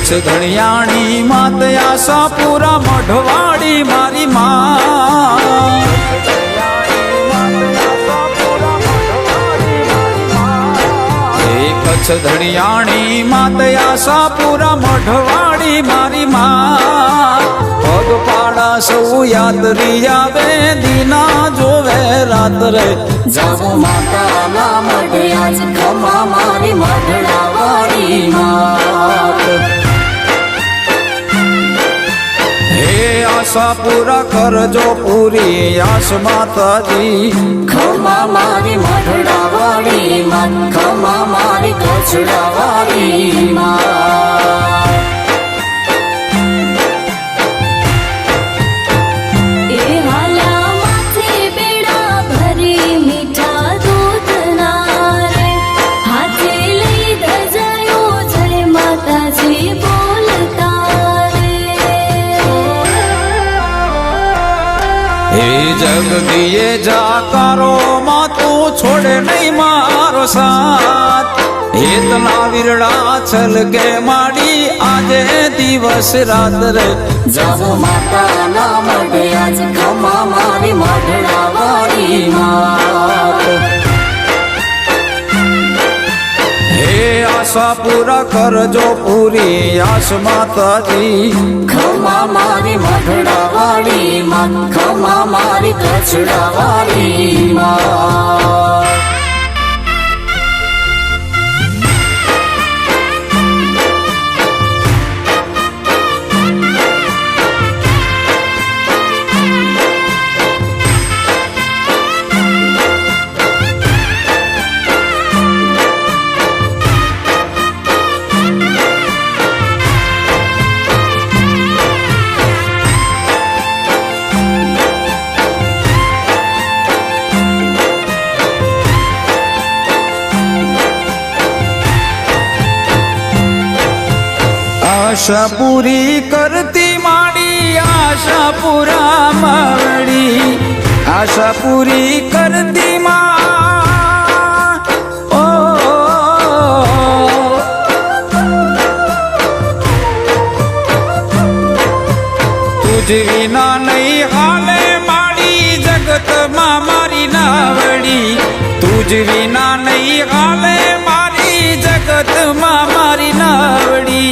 કચ્છ ધણિયાણી માત આશાપુરા મઢવાડી મારી માં કચ્છ ધણિયાણી માત આશાપુરા મઢવાડી મારી માં પગપાળા સૌ યાત્રી આવે દીના જોવે રાત્રે જાવો માતાના મઢે આજ ખમા મારી મઢડાવાળી માત હે આશાપુરા કરજો પૂરી આશ માતાજી ખમા મારી મઢડાવાળી માત ખમા મારી કચ્છડાવાળી માત હે જગદીએ જાકારો માં તું છોડે નહીં મારો સાથ હેતના વીરડા છલકે માડી આજે દિવસ રાત રે જાવો માતાના મઢે આજ ખમા મારી મઢડાવાળી માત હે આશાપુરા કરજો પૂરી આશ માતાજી ખમા મારી મઢડાવાળી માત ખમા મારી કચ્છડાવાળી માત આશા પૂરી કરતી માડી આશાપુરા માવડી આશા પૂરી કરતી માં ઓ તુજ વિના નહીં હાલે માડી જગતમાં મારી નાવડી તુજ વિના નહીં હાલે મારી જગતમાં મારી નાવડી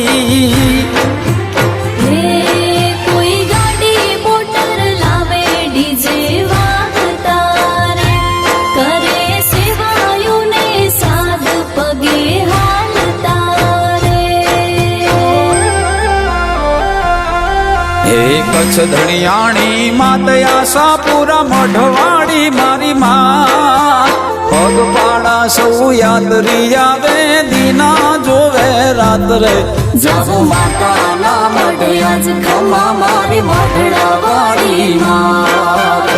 કચ્છ ધણિયાણી માત આશાપુરા મઢવાડી મારી માં પગપાળા સૌ યાત્રી આવે દીના જોવે રાત્રે જાવો માતાના મઢે આજ ખમા મારી મઢડાવાળી માત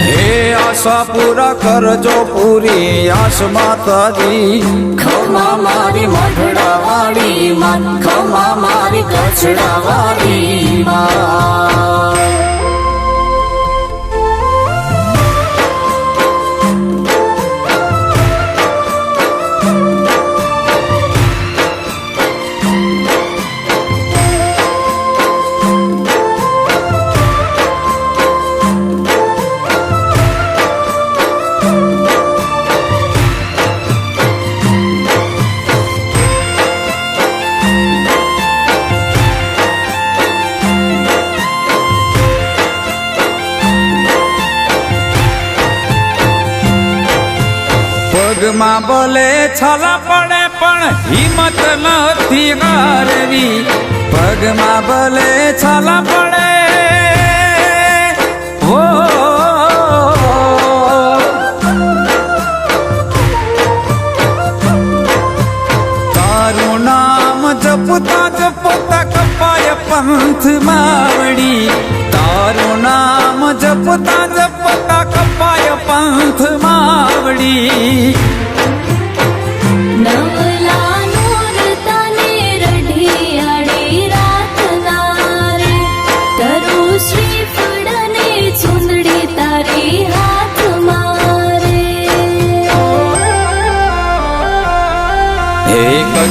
હે આશાપુરા કરજો પૂરી આશ માતાજી ખમા મારી મઢડાવાળી માત ખમા મારી કચ્છડાવાળી માત પગમાં ભલે છાલા પડે પણ હિંમત નથી હારવી પગમાં ભલે છાલા પડે હો તારું નામ જપતા જપતા કપાય પંથ માવડી તારું નામ જપતા જપતા કપાય પંથ માવડી નવલા નૂર તને રઢિયાળી રાતના રે તરુ શ્રીફળને ચુંદડી તારી હાથમાં રે હે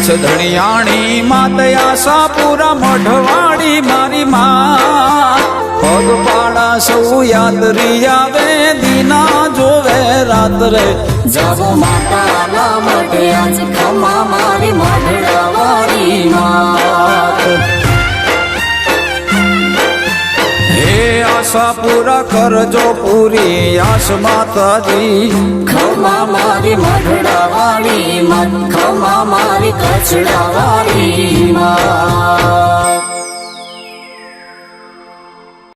કચ્છ ધણિયાણી માત આશાપુરા મઢવાડી મારી માં પગપાળા સૌ યાત્રી આવે દીના જોવે રાત્રે જાગો માતાના મઢે આજ ખમા મારી મઢડાવાળી માત હે આશા પૂરા કરજો પૂરી આશ માતાજી ખમા મારી મઢડાવાળી માત ખમા મારી કચડાવાળી માત